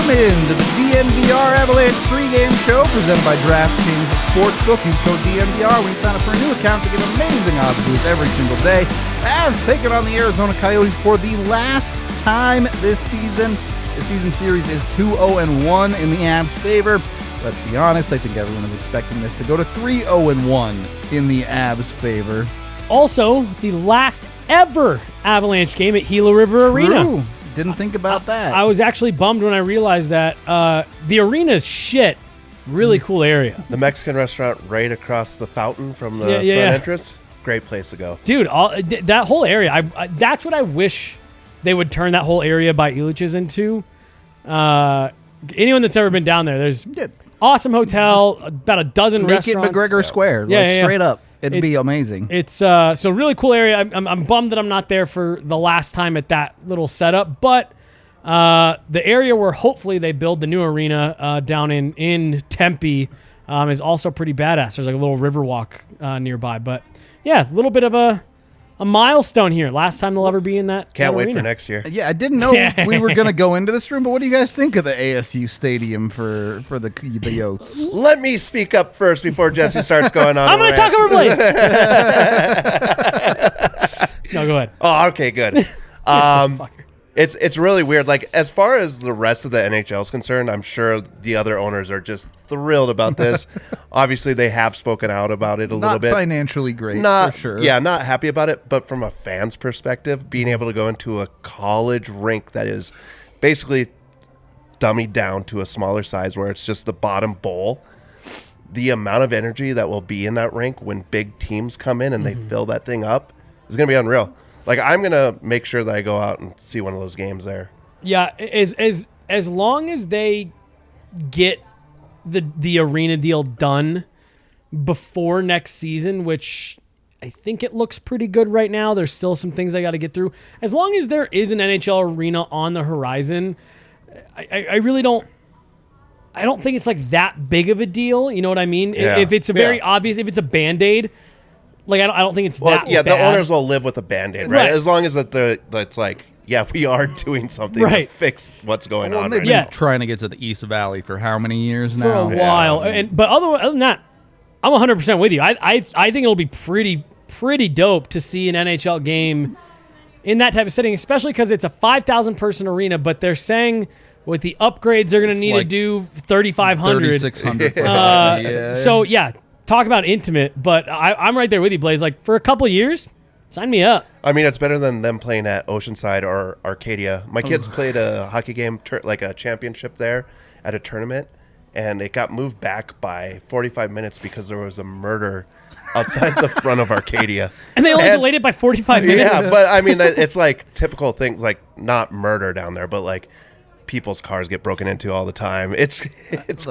Welcome into the DNVR Avalanche pregame show presented by DraftKings Sportsbook. Use code DNVR when you sign up for a new account to get amazing odds boosts every single day. Avs taking on the Arizona Coyotes for the last time this season. The season series is 2-0-1 in the Avs' favor. Let's be honest, I think everyone is expecting this to go to 3-0-1 in the Avs' favor. Also, the last ever Avalanche game at Gila River Arena. Didn't think about that. I was actually bummed when I realized that. The arena's shit. Really cool area. The Mexican restaurant right across the fountain from the front entrance. Great place to go. Dude, that whole area, that's what I wish they would turn that whole area by Illich's into. Anyone that's ever been down there, there's awesome hotel, about a dozen restaurants. Make it McGregor Square, straight up. It'd be amazing. It's so really cool area. I'm bummed that I'm not there for the last time at that little setup, but the area where hopefully they build the new arena down in Tempe is also pretty badass. There's like a little river walk nearby, but yeah, a little bit of a milestone here. Last time they'll ever be in that. Can't that wait arena. for next year. Yeah, I didn't know we were going to go into this room, but what do you guys think of the ASU stadium for the Yotes? Let me speak up first before Jesse starts going on. I'm going to talk over Blais. No, go ahead. Oh, okay, good. It's really weird. Like, as far as the rest of the NHL is concerned, I'm sure the other owners are just thrilled about this. Obviously, they have spoken out about it a little bit. Not financially great, for sure. Yeah, not happy about it. But from a fan's perspective, being able to go into a college rink that is basically dummied down to a smaller size where it's just the bottom bowl, the amount of energy that will be in that rink when big teams come in and they fill that thing up is going to be unreal. Like, I'm going to make sure that I go out and see one of those games there. Yeah, as long as they get the arena deal done before next season, which I think it looks pretty good right now. There's still some things I got to get through. As long as there is an NHL arena on the horizon, I really don't. I don't think it's like that big of a deal. You know what I mean? Yeah. If it's a very obvious, if it's a Band-Aid, like I don't think it's that bad. The owners will live with a Band-Aid, right? As long as that's like, yeah, we are doing something to fix what's going on. They've right been trying to get to the East Valley for how many years now? For a while. But other than that, I'm 100% with you. I think it'll be pretty dope to see an NHL game in that type of setting, especially because it's a 5,000 person arena, but they're saying with the upgrades they're going to need to do 3,500. 3,600. So, yeah. Talk about intimate, but I'm right there with you, Blais. Like, for a couple of years, sign me up. I mean, it's better than them playing at Oceanside or Arcadia. My kids played a hockey game, like a championship there at a tournament, and it got moved back by 45 minutes because there was a murder outside the front of Arcadia. And they only delayed it by 45 minutes? Yeah, but I mean, it's like typical things, like not murder down there, but like people's cars get broken into all the time. It's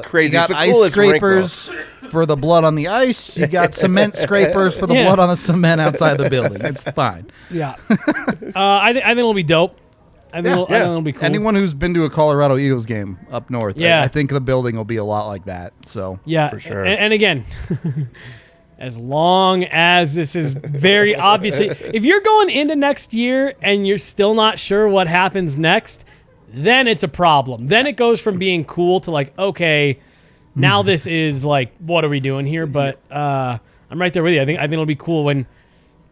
crazy. You got it's the ice coolest scrapers for the blood on the ice. You got cement scrapers for the blood on the cement outside the building. It's fine. Yeah. I think it'll be dope. I think it'll be cool. Anyone who's been to a Colorado Eagles game up north, Yeah. I think the building will be a lot like that. So Yeah, for sure. And again, as long as this is very obvious, if you're going into next year and you're still not sure what happens next, then it's a problem. Then it goes from being cool to like, okay, now this is like, what are we doing here? But I'm right there with you. I think it'll be cool when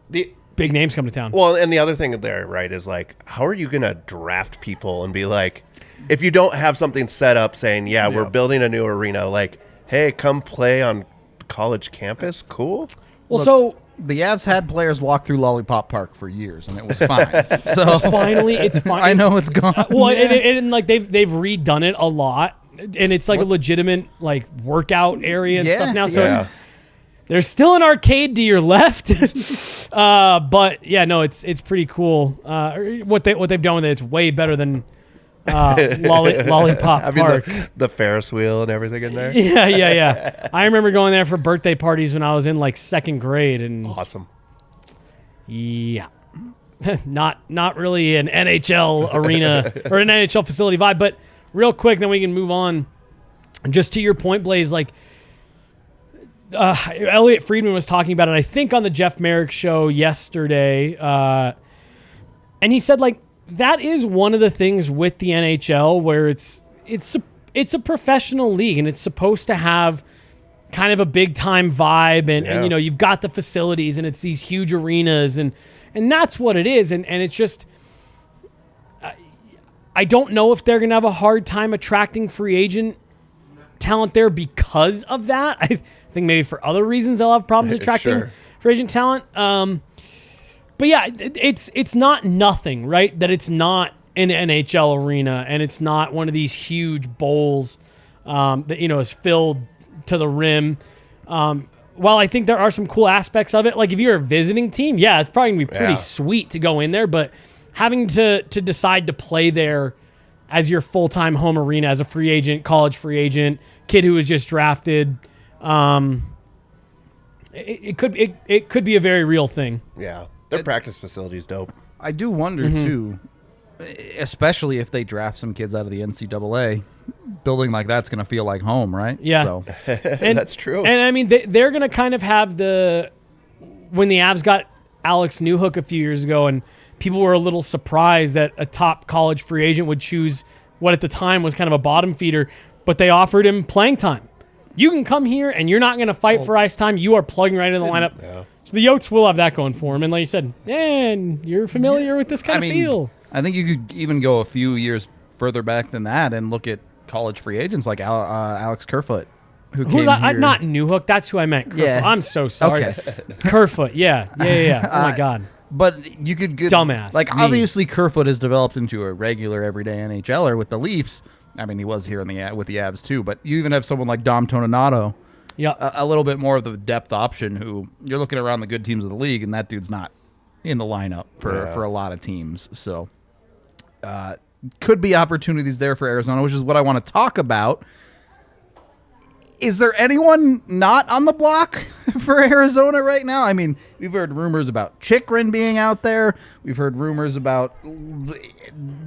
the big names come to town. Well, and the other thing there, right, is like, how are you going to draft people and be like, if you don't have something set up saying, we're building a new arena, like, hey, come play on college campus? Cool. Well, so the Avs had players walk through Lollipop Park for years, and it was fine. So it's fine. I know it's gone. Well, and like they've redone it a lot, and it's like a legitimate like workout area and stuff now. So there's still an arcade to your left, but yeah, no, it's pretty cool. What they've done with it, it's way better than Lollipop Park. The Ferris wheel and everything in there. Yeah. I remember going there for birthday parties when I was in like second grade, and awesome. Yeah, not really an NHL arena or an NHL facility vibe, but real quick, then we can move on. Just to your point, Blais, like Elliot Friedman was talking about it, I think, on the Jeff Merrick show yesterday, and he said like, that is one of the things with the NHL where it's it's a professional league, and it's supposed to have kind of a big time vibe, and you've got the facilities, and it's these huge arenas, and that's what it is, and it's just, I don't know if they're gonna have a hard time attracting free agent talent there because of that. I think maybe for other reasons they'll have problems attracting free agent talent. But yeah, it's not nothing, right? That it's not an NHL arena, and it's not one of these huge bowls that is filled to the rim. While I think there are some cool aspects of it, like if you're a visiting team, yeah, it's probably gonna be pretty sweet to go in there. But having to decide to play there as your full-time home arena as a free agent, college free agent, kid who was just drafted, it could be a very real thing. Yeah, their practice facility is dope. I do wonder too, especially if they draft some kids out of the NCAA, building like that's going to feel like home, right? Yeah, so. That's true. And I mean, they're going to kind of have when the Avs got Alex Newhook a few years ago, and people were a little surprised that a top college free agent would choose what at the time was kind of a bottom feeder, but they offered him playing time. You can come here, and you're not going to fight for ice time. You are plugging right in the lineup. Yeah. So the Yotes will have that going for him. And like you said, man, you're familiar with this kind of feel. I think you could even go a few years further back than that and look at college free agents like Alex Kerfoot, who came here. Not Newhook. That's who I meant. Kerfoot. Yeah. I'm so sorry. Okay. Kerfoot. Yeah. Oh, my God. But you could get... Dumbass. Like, obviously, Kerfoot has developed into a regular, everyday NHLer with the Leafs. I mean, he was here with the Avs, too. But you even have someone like Dom Toninato, a little bit more of the depth option, who you're looking around the good teams of the league, and that dude's not in the lineup for a lot of teams. So, could be opportunities there for Arizona, which is what I want to talk about. Is there anyone not on the block for Arizona right now? I mean, we've heard rumors about Chychrun being out there. We've heard rumors about...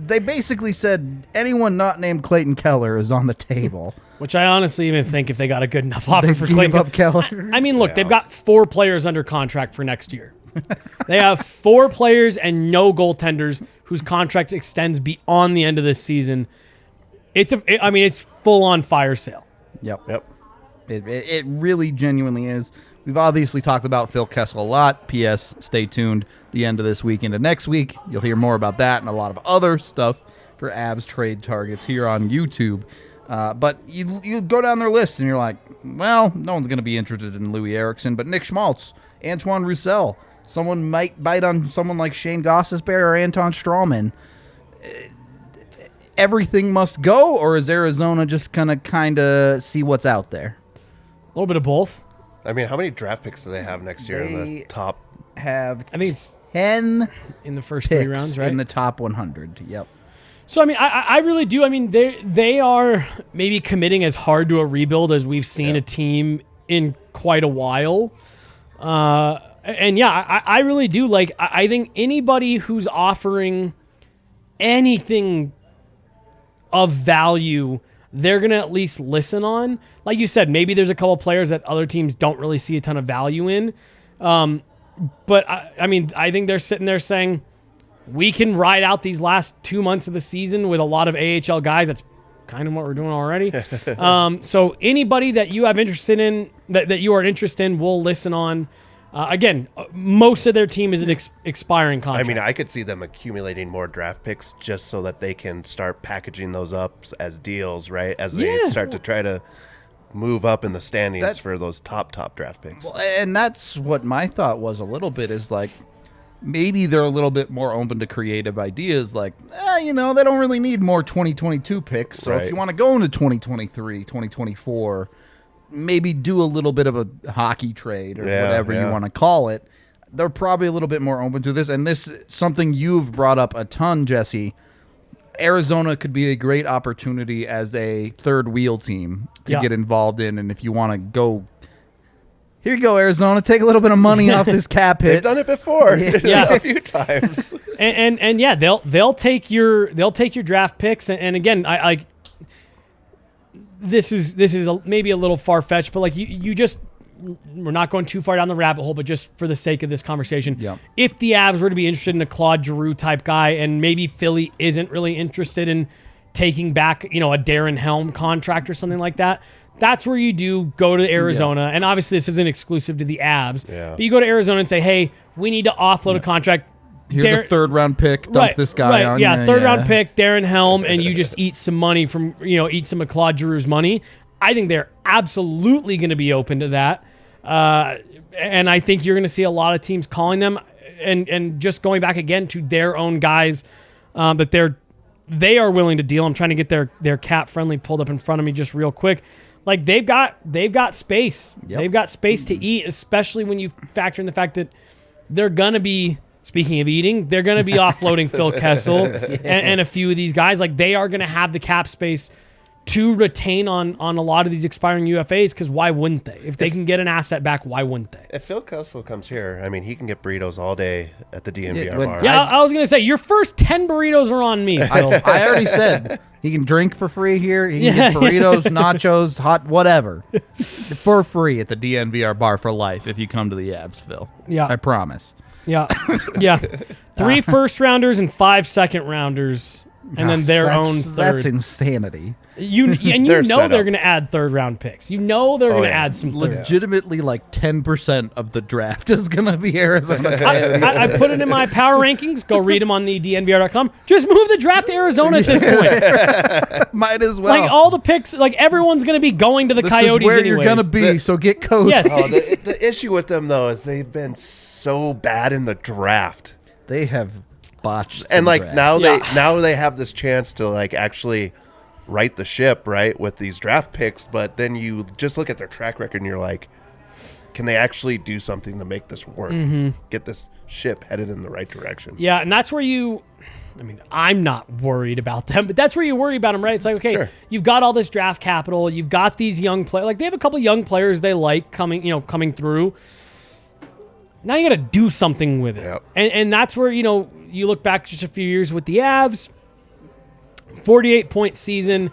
They basically said anyone not named Clayton Keller is on the table. Which I honestly even think if they got a good enough offer for Clayton Keller. I mean, look, they've got 4 players under contract for next year. They have 4 players and no goaltenders whose contract extends beyond the end of this season. It's full-on fire sale. Yep. It really genuinely is. We've obviously talked about Phil Kessel a lot. P.S. Stay tuned the end of this week into next week. You'll hear more about that and a lot of other stuff for ARZ Trade targets here on YouTube. But you go down their list and you're like, well, no one's going to be interested in Louis Eriksson, but Nick Schmaltz, Antoine Roussel, someone might bite on someone like Shane Gostisbehere or Anton Strawman. Everything must go, or is Arizona just going to kind of see what's out there? A little bit of both. I mean, how many draft picks do they have next year in the top? I think it's 10 in the first 3 rounds, right? In the top 100, yep. So, I mean, I really do. I mean, they are maybe committing as hard to a rebuild as we've seen a team in quite a while. And, yeah, I really do. Like, I think anybody who's offering anything of value, they're going to at least listen on. Like you said, maybe there's a couple players that other teams don't really see a ton of value in. But, I mean, I think they're sitting there saying, we can ride out these last 2 months of the season with a lot of AHL guys. That's kind of what we're doing already. So anybody that you have interested in, that you are interested in, we'll listen on. Again, most of their team is an expiring contract. I mean, I could see them accumulating more draft picks just so that they can start packaging those up as deals, right? As they start to try to move up in the standings for those top draft picks. Well, and that's what my thought was a little bit, is like, maybe they're a little bit more open to creative ideas, like, they don't really need more 2022 picks. So if you want to go into 2023, 2024, maybe do a little bit of a hockey trade or whatever you want to call it. They're probably a little bit more open to this. And this is something you've brought up a ton, Jesse. Arizona could be a great opportunity as a third wheel team to get involved in. And if you want to go, here you go, Arizona, take a little bit of money off this cap hit. They've done it before, a few times. and yeah, they'll take your draft picks. And again, I like, this is maybe a little far fetched, but like you just, we're not going too far down the rabbit hole, but just for the sake of this conversation, if the Avs were to be interested in a Claude Giroux type guy, and maybe Philly isn't really interested in taking back, a Darren Helm contract or something like that, that's where you do go to Arizona. And obviously this isn't exclusive to the Avs. Yeah. But you go to Arizona and say, hey, we need to offload a contract. Here's a third-round pick. Dump this guy on. Yeah, third-round pick, Darren Helm, and you just eat some money from, eat some of Claude Giroux's money. I think they're absolutely going to be open to that. And I think you're going to see a lot of teams calling them and just going back again to their own guys that they are willing to deal. I'm trying to get their cap friendly pulled up in front of me just real quick. Like they've got space. Yep. They've got space to eat, especially when you factor in the fact that they're going to be, speaking of eating, they're going to be offloading Phil Kessel and a few of these guys. Like they are going to have the cap space to retain on a lot of these expiring UFAs, because why wouldn't they? If they can get an asset back, why wouldn't they? If Phil Kessel comes here, I mean, he can get burritos all day at the DNVR bar. Yeah, I was going to say, your first 10 burritos are on me, Phil. I already said he can drink for free here. He can get burritos, nachos, hot, whatever, for free at the DNVR bar for life if you come to the Avs, Phil. Yeah. I promise. Yeah. 3 first-rounders and 5 second-rounders, and then their own third. That's insanity. You know they're going to add third-round picks. You know they're going to add some thirds. Legitimately, like 10% of the draft is going to be Arizona Coyotes. I put it in my power rankings. Go read them on the DNVR.com. Just move the draft to Arizona at this point. Might as well. Like all the picks, like everyone's going to be going to the Coyotes anyways. This is where you're going to be, so get cozy. Yes. The issue with them, though, is they've been so bad in the draft. They have botched. And like now they have this chance to like actually right the ship, right, with these draft picks, but then you just look at their track record and you're like, can they actually do something to make this work? Get this ship headed in the right direction? Yeah, and that's where I'm not worried about them, but that's where you worry about them, right? It's like, okay, sure, you've got all this draft capital, you've got these young players, like they have a couple young players they like coming through. Now you got to do something with it. Yep. And that's where, you look back just a few years with the Avs, 48-point season.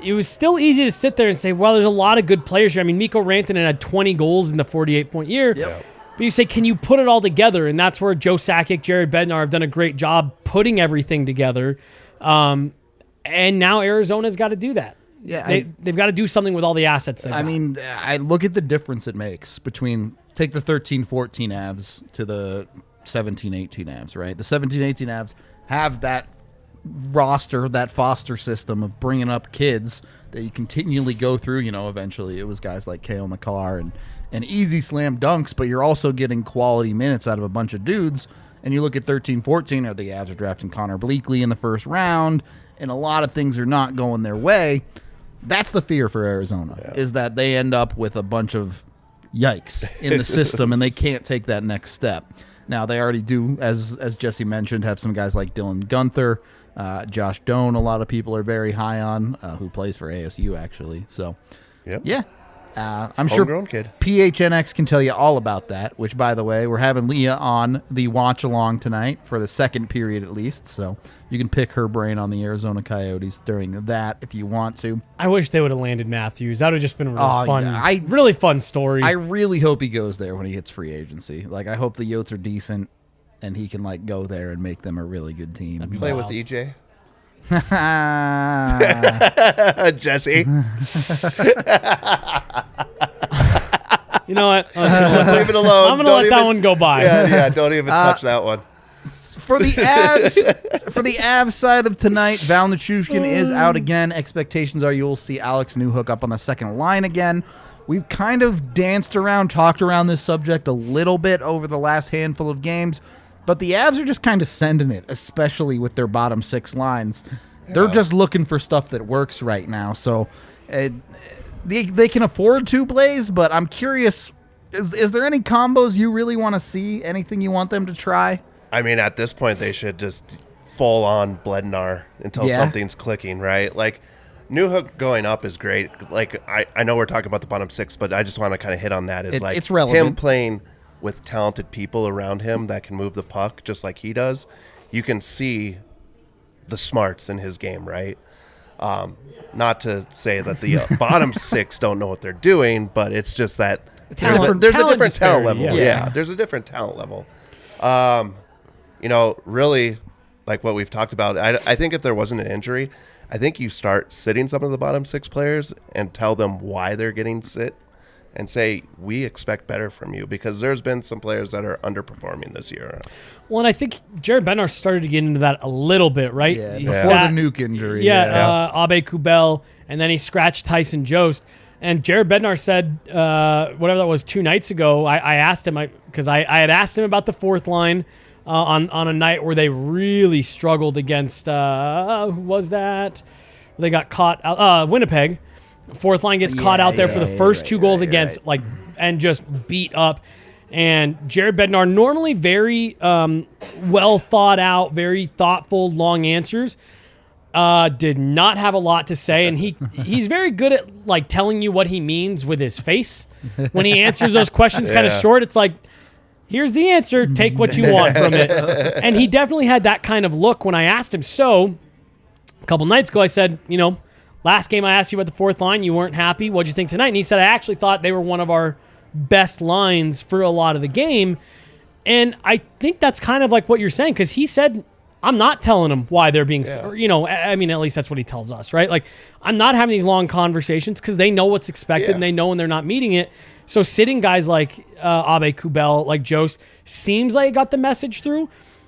It was still easy to sit there and say, well, there's a lot of good players here. I mean, Mikko Rantanen had 20 goals in the 48-point year. Yep. But you say, can you put it all together? And that's where Joe Sakic, Jared Bednar have done a great job putting everything together. And now Arizona's got to do that. Yeah, they've got to do something with all the assets they've got. I mean, I look at the difference it makes between, take the 13-14 Avs to the 17-18 Avs, right? The 17-18 Avs have that roster, that foster system of bringing up kids that you continually go through. Eventually it was guys like Kale McCarr and easy slam dunks, but you're also getting quality minutes out of a bunch of dudes. And you look at 13-14, or the Avs are drafting Connor Bleakley in the first round, and a lot of things are not going their way. That's the fear for Arizona, is that they end up with a bunch of yikes in the system and they can't take that next step. Now, they already do, as Jesse mentioned, have some guys like Dylan Gunther, Josh Doan, a lot of people are very high on, who plays for ASU, actually. So, yeah. I'm sure kid. PHNX can tell you all about that, which, by the way, we're having Leah on the watch-along tonight for the second period at least, so you can pick her brain on the Arizona Coyotes during that if you want to. I wish they would have landed Matthews. That would have just been a really fun, yeah. really fun story. I really hope he goes there when he hits free agency. Like, I hope the Yotes are decent and he can, like, go there and make them a really good team. Play with EJ. Jesse. You know what? Just leave it alone. I'm going to let that one go by. Yeah, don't even touch that one. For the Avs side of tonight, Val Nichushkin is out again. Expectations are you'll see Alex Newhook up on the second line again. We've kind of talked around this subject a little bit over the last handful of games, but the Avs are just kind of sending it, especially with their bottom six lines. Yeah. They're just looking for stuff that works right now. So they can afford to, Blais, but I'm curious, is there any combos you really want to see? Anything you want them to try? I mean, at this point, they should just fall on Bednar until something's clicking, right? Like, Newhook going up is great. Like, I know we're talking about the bottom six, but I just want to kind of hit on that. It's relevant. Him playing with talented people around him that can move the puck just like he does. You can see the smarts in his game, right? Not to say that the bottom six don't know what they're doing, but it's just that there's a different talent level. Yeah, there's a different talent level. Really, like what we've talked about, I think if there wasn't an injury, I think you start sitting some of the bottom 6 players and tell them why they're getting sit and say, we expect better from you, because there's been some players that are underperforming this year. Well, and I think Jared Bednar started to get into that a little bit, right? Yeah, He before sat- the nuke injury. Abe Kubel, and then he scratched Tyson Jost. And Jared Bednar said, whatever that was 2 nights ago, I asked him, because I had asked him about the fourth line on a night where they really struggled against, who was that? They got caught, Winnipeg. Fourth line gets caught out there for the first 2 goals against, and just beat up. And Jared Bednar, normally very well thought out, very thoughtful, long answers, did not have a lot to say. And he's very good at like telling you what he means with his face. When he answers those questions kind of short, it's like, here's the answer, take what you want from it. And he definitely had that kind of look when I asked him. So a couple nights ago, I said, last game I asked you about the fourth line, you weren't happy. What'd you think tonight? And he said, I actually thought they were one of our best lines for a lot of the game. And I think that's kind of like what you're saying, because he said, I'm not telling them why they're being, at least that's what he tells us, right? Like, I'm not having these long conversations because they know what's expected and they know when they're not meeting it. So sitting guys like Abe Kubel, like Jost, seems like it got the message through.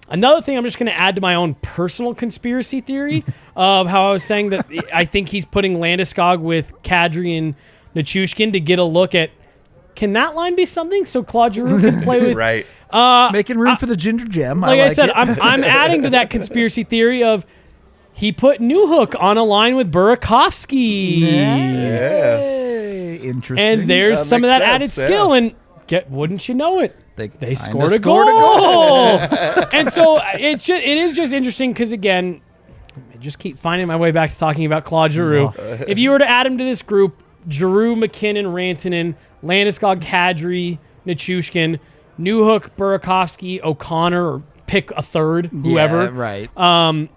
Another thing I'm just going to add to my own personal conspiracy theory of how I was saying that I think he's putting Landeskog with Kadri and Nichushkin to get a look at, can that line be something so Claude Giroux can play with? Right. Making room for the Ginger Gem. Like I said, I'm adding to that conspiracy theory of he put Newhook on a line with Burakovsky. Yeah. Interesting. And there's some of that added sense, skill. And wouldn't you know it? They scored a scored goal. And so it is just interesting because, again, I just keep finding my way back to talking about Claude Giroux. If you were to add him to this group, Giroux, McKinnon, Rantanen, Landeskog, Kadri, Nichushkin, Newhook, Burakovsky, O'Connor, or pick a third, whoever. Yeah, right.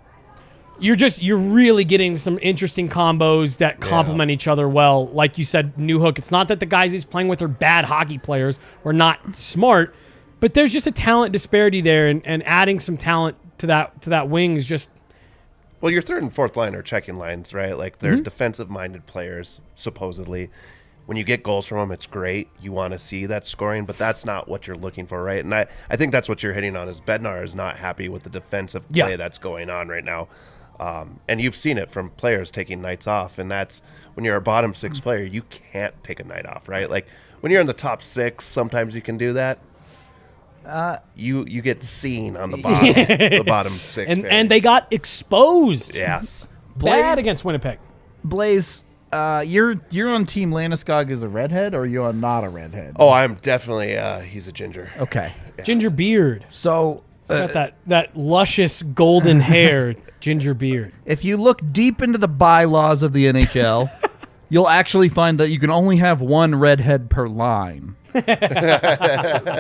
You're really getting some interesting combos that complement each other well. Like you said, Newhook, it's not that the guys he's playing with are bad hockey players or not smart, but there's just a talent disparity there, and adding some talent to that wing is just. Well, your third and fourth line are checking lines, right? Like, they're defensive-minded players, supposedly. When you get goals from them, it's great. You want to see that scoring, but that's not what you're looking for, right? And I think that's what you're hitting on, is Bednar is not happy with the defensive play that's going on right now. And you've seen it from players taking nights off, and that's when you're a bottom 6 player, you can't take a night off, right? Like, when you're in the top 6, sometimes you can do that. You get seen on the bottom 6. And they got exposed. Yes. Bad against Winnipeg. Blais, you're on Team Landeskog as a redhead, or you're not a redhead? Oh, I'm definitely he's a ginger. Okay. Ginger beard. So Got that luscious golden hair, ginger beard. if you look deep into the bylaws of the NHL, you'll actually find that you can only have one redhead per line.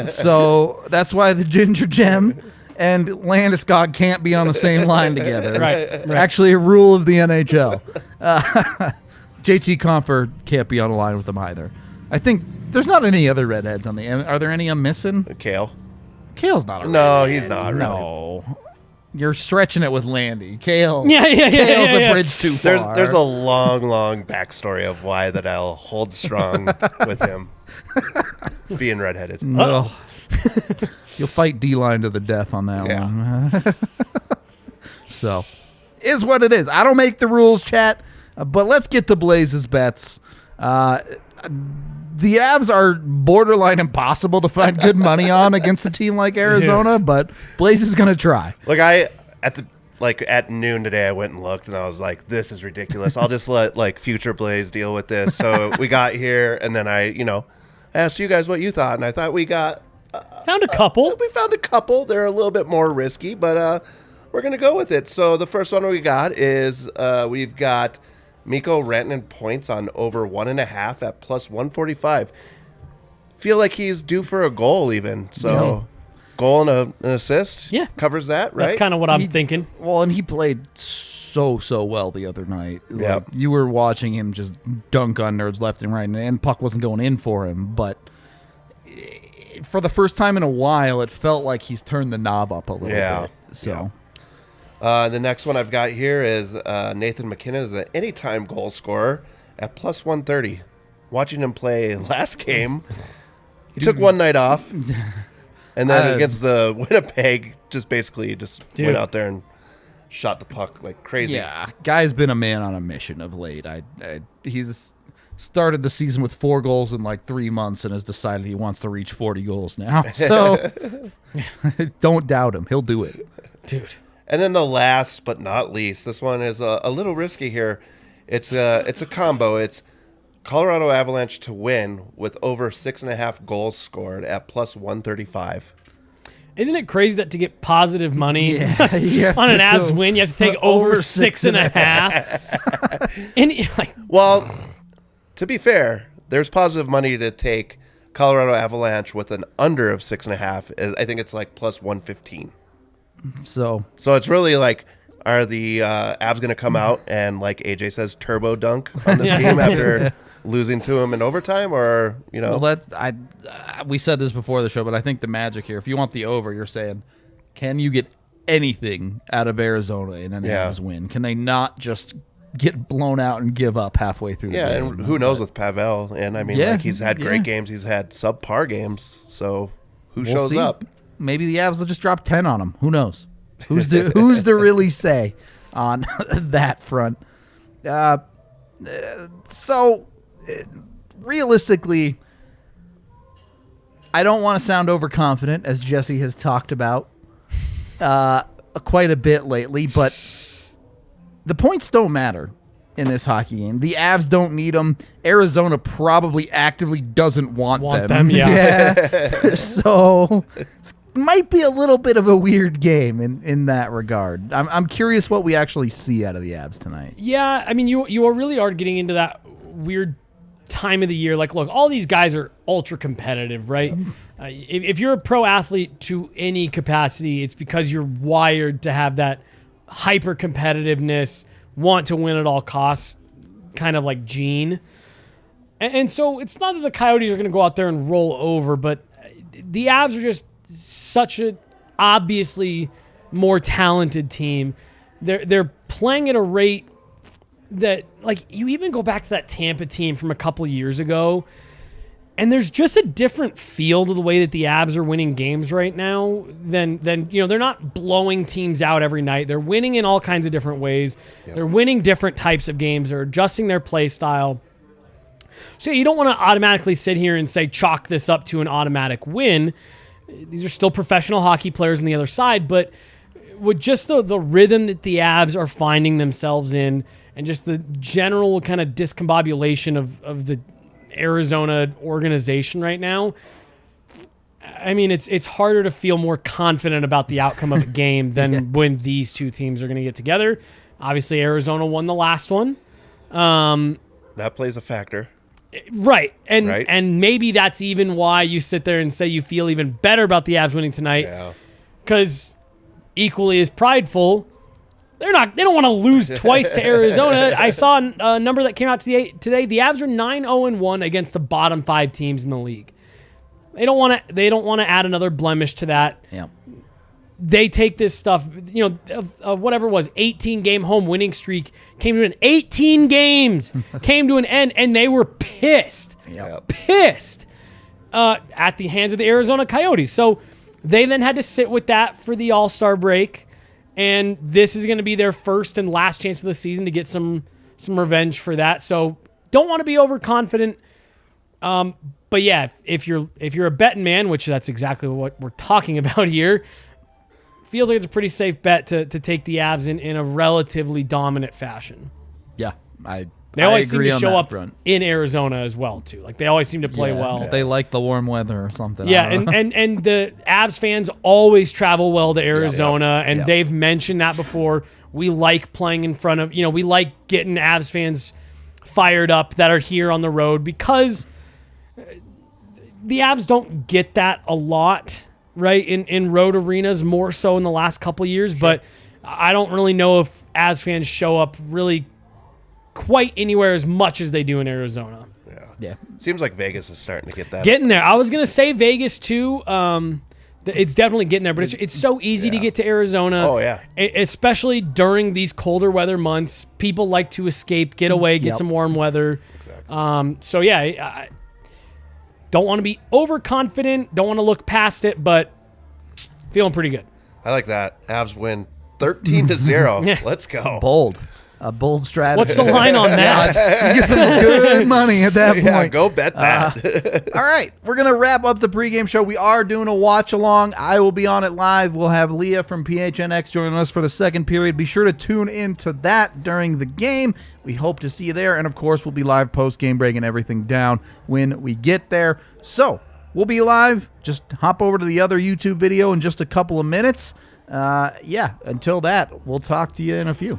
So that's why the Ginger Gem and Landeskog can't be on the same line together. Right. Actually a rule of the NHL. JT Compher can't be on a line with them either. I think there's not any other redheads on the. Are there any I'm missing? Kale. Kale's not a redhead. No, he's not. Really. No. You're stretching it with Landy. Kale. Yeah. Kale's a bridge too far. There's a long backstory of why that I'll hold strong with him being redheaded. No. You'll fight D-line to the death on that one. So, is what it is. I don't make the rules, chat, but let's get to Blaze's bets. The Avs are borderline impossible to find good money on against a team like Arizona, but Blaze is going to try. Like, at noon today, I went and looked, and I was like, this is ridiculous. I'll just let Future Blaze deal with this. So we got here, and then I asked you guys what you thought, and I thought we got Found a couple. we found a couple. They're a little bit more risky, but we're going to go with it. So the first one we got is we've got Mikko Rantanen points on over 1.5 at plus 145. Feel like he's due for a goal even. So goal and an assist covers that, right? That's kind of what I'm thinking. Well, and he played so well the other night. Yep. You were watching him just dunk on nerds left and right, and puck wasn't going in for him, but for the first time in a while, it felt like he's turned the knob up a little bit. So The next one I've got here is Nathan McKinnon is an anytime goal scorer at plus 130. Watching him play last game, he took one night off, and then against the Winnipeg, just went out there and shot the puck like crazy. Yeah, guy's been a man on a mission of late. He's started the season with 4 goals in like 3 months and has decided he wants to reach 40 goals now. So don't doubt him. He'll do it. Dude. And then the last but not least, this one is a little risky here. It's a combo. It's Colorado Avalanche to win with over 6.5 goals scored at plus 135. Isn't it crazy that to get positive money Yeah, on an Avs win, you have to take over 6.5? And Well, to be fair, there's positive money to take Colorado Avalanche with an under of 6.5. I think it's like plus 115. So it's really like, are the Avs going to come out and, like AJ says, turbo dunk on this team after losing to them in overtime, or Well, we said this before the show, but I think the magic here, if you want the over, you're saying, can you get anything out of Arizona in an Avs win? Can they not just get blown out and give up halfway through the game? And who knows with Pavel? And I mean, he's had great games, he's had subpar games, so we'll shows see. up? Maybe the Avs will just drop 10 on them. Who knows? Who's to really say on that front? So realistically, I don't want to sound overconfident, as Jesse has talked about quite a bit lately, but the points don't matter in this hockey game. The Avs don't need them. Arizona probably actively doesn't want them. Yeah. So it might be a little bit of a weird game in that regard. I'm curious what we actually see out of the Avs tonight. Yeah, I mean, you really are getting into that weird time of the year. Like, look, all these guys are ultra competitive, right? If you're a pro athlete to any capacity, it's because you're wired to have that hyper competitiveness, want to win at all costs, kind of like gene. And so it's not that the Coyotes are going to go out there and roll over, but the Avs are just such a obviously more talented team. They're playing at a rate that, like, you even go back to that Tampa team from a couple of years ago, and there's just a different feel to the way that the Avs are winning games right now than they're not blowing teams out every night. They're winning in all kinds of different ways. Yep. They're winning different types of games. They're adjusting their play style. So you don't want to automatically sit here and say chalk this up to an automatic win. These are still professional hockey players on the other side, but with just the rhythm that the Avs are finding themselves in, and just the general kind of discombobulation of the Arizona organization right now, I mean, it's harder to feel more confident about the outcome of a game than when these two teams are going to get together. Obviously, Arizona won the last one. That plays a factor. Right. And maybe that's even why you sit there and say you feel even better about the Avs winning tonight. Because equally as prideful, they don't want to lose twice to Arizona. I saw a number that came out today. The Avs are 9-0-1 against the bottom 5 teams in the league. They don't want to add another blemish to that. Yeah. They take this stuff, whatever it was, 18-game home winning streak came to an 18 games, came to an end, and they were pissed. Yep. Pissed at the hands of the Arizona Coyotes. So they then had to sit with that for the All-Star break, and this is going to be their first and last chance of the season to get some revenge for that. So don't want to be overconfident. But yeah, if you're a betting man, which that's exactly what we're talking about here, feels like it's a pretty safe bet to take the Avs in a relatively dominant fashion. Yeah, they always seem agree to on show that up front. in Arizona as well too. Like they always seem to play well. They like the warm weather or something. Yeah, and the Avs fans always travel well to Arizona, and they've mentioned that before. We like playing in front of, we like getting Avs fans fired up that are here on the road, because the Avs don't get that a lot. Right, in road arenas, more so in the last couple of years, but I don't really know if Avs fans show up really quite anywhere as much as they do in Arizona. Yeah. Seems like Vegas is starting to get that. Getting there. I was going to say Vegas too. It's definitely getting there, but it's so easy to get to Arizona. Oh, yeah. Especially during these colder weather months. People like to escape, get away, get some warm weather. Exactly. So, yeah, I don't want to be overconfident. Don't want to look past it, but feeling pretty good. I like that. Avs win 13-0. Let's go. Bold. A bold strategy. What's the line on that? You get some good money at that point. Yeah, go bet that. All right, we're going to wrap up the pregame show. We are doing a watch-along. I will be on it live. We'll have Leah from PHNX joining us for the second period. Be sure to tune into that during the game. We hope to see you there. And, of course, we'll be live post-game, breaking everything down when we get there. So, we'll be live. Just hop over to the other YouTube video in just a couple of minutes. Until that, we'll talk to you in a few.